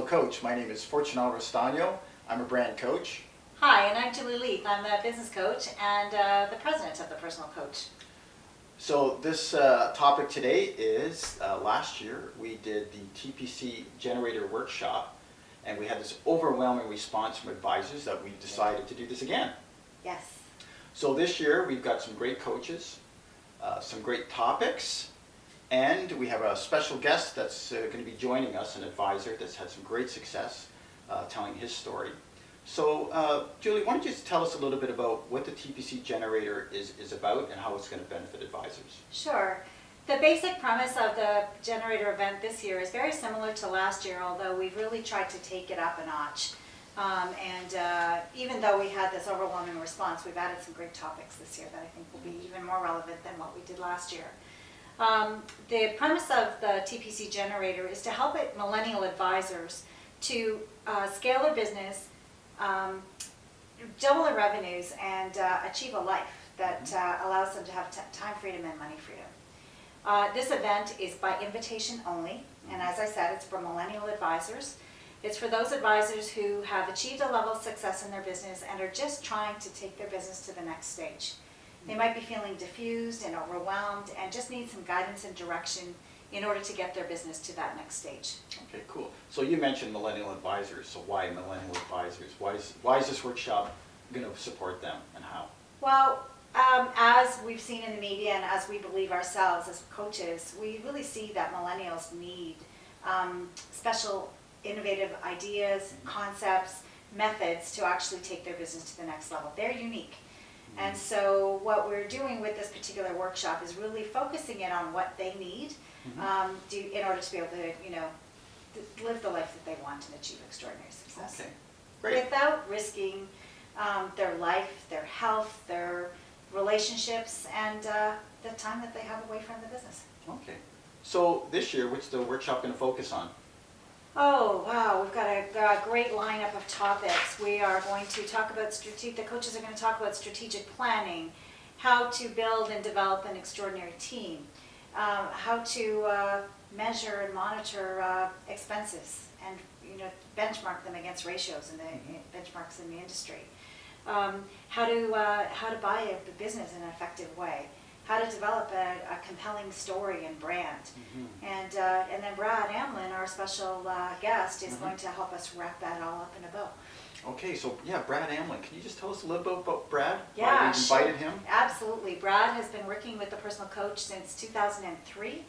Coach. My name is Fortunal Restano. I'm a brand coach. Hi, and I'm Julie Leith. I'm the business coach and the president of the Personal Coach. So this topic today is, last year we did the TPC generator workshop, and we had this overwhelming response from advisors that we decided to do this again. Yes. So this year we've got some great coaches, some great topics, and we have a special guest that's going to be joining us, an advisor that's had some great success telling his story. So Julie, why don't you just tell us a little bit about what the TPC generator is about and how it's going to benefit advisors? Sure. The basic premise of the generator event this year is very similar to last year, although we've really tried to take it up a notch. Even though we had this overwhelming response, we've added some great topics this year that I think will be even more relevant than what we did last year. The premise of the TPC generator is to help millennial advisors to scale their business, double their revenues, and achieve a life that allows them to have time freedom and money freedom. This event is by invitation only, and as I said, it's for millennial advisors. It's for those advisors who have achieved a level of success in their business and are just trying to take their business to the next stage. They might be feeling diffused and overwhelmed and just need some guidance and direction in order to get their business to that next stage. Okay, cool. So you mentioned millennial advisors, so why millennial advisors? Why is this workshop going to support them, and how? Well, as we've seen in the media and as we believe ourselves as coaches, we really see that millennials need special innovative ideas, concepts, methods to actually take their business to the next level. They're unique. And so what we're doing with this particular workshop is really focusing in on what they need in order to be able to, live the life that they want and achieve extraordinary success. Okay, great. Without risking their life, their health, their relationships, and the time that they have away from the business. Okay. So this year, what's the workshop going to focus on? Oh, wow, we've got a great lineup of topics. We are going to talk about the coaches are going to talk about strategic planning, how to build and develop an extraordinary team, how to measure and monitor expenses and benchmark them against ratios and the benchmarks in the industry, how to buy a business in an effective way, how to develop a compelling story and brand. And then Brad Hamlin, our special guest, is going to help us wrap that all up in a bow. Okay, so yeah, Brad Hamlin. Can you just tell us a little bit about Brad? Yeah, why we invited him? Absolutely. Brad has been working with the Personal Coach since 2003,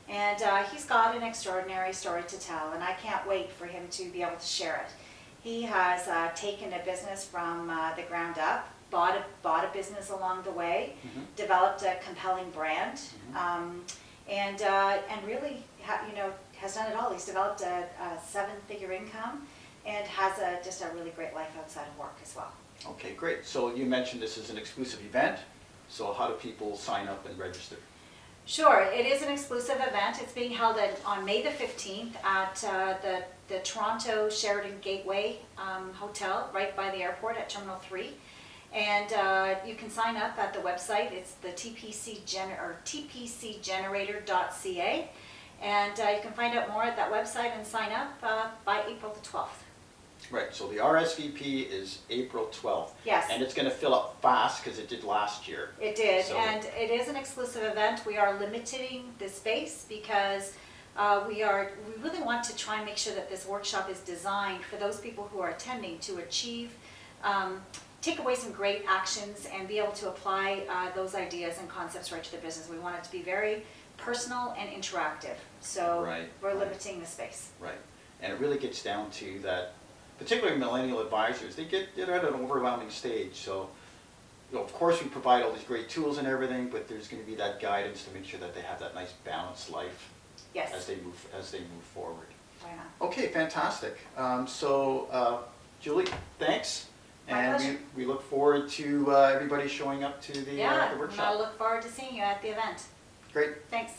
and he's got an extraordinary story to tell, and I can't wait for him to be able to share it. He has taken a business from the ground up, bought a business along the way, developed a compelling brand, and really has done it all. He's developed a 7-figure income and has just a really great life outside of work as well. Okay, great. So you mentioned this is an exclusive event. So how do people sign up and register? Sure, it is an exclusive event. It's being held on May the 15th at the Toronto Sheraton Gateway Hotel, right by the airport at Terminal 3. And you can sign up at the website. It's the tpcgenerator.ca. And you can find out more at that website and sign up by April the 12th. Right, so the RSVP is April 12th. Yes. And it's going to fill up fast because it did last year. It did, So, and it is an exclusive event. We are limiting the space because we really want to try and make sure that this workshop is designed for those people who are attending to achieve, take away some great actions and be able to apply those ideas and concepts right to their business. We want it to be very personal and interactive. So we're limiting the space. Right, and it really gets down to that, particularly millennial advisors, they're at an overwhelming stage. So, of course we provide all these great tools and everything, but there's going to be that guidance to make sure that they have that nice balanced life as they move forward. Why not? Okay, fantastic. Julie, thanks. And we look forward to everybody showing up to the workshop. I look forward to seeing you at the event. Great. Thanks.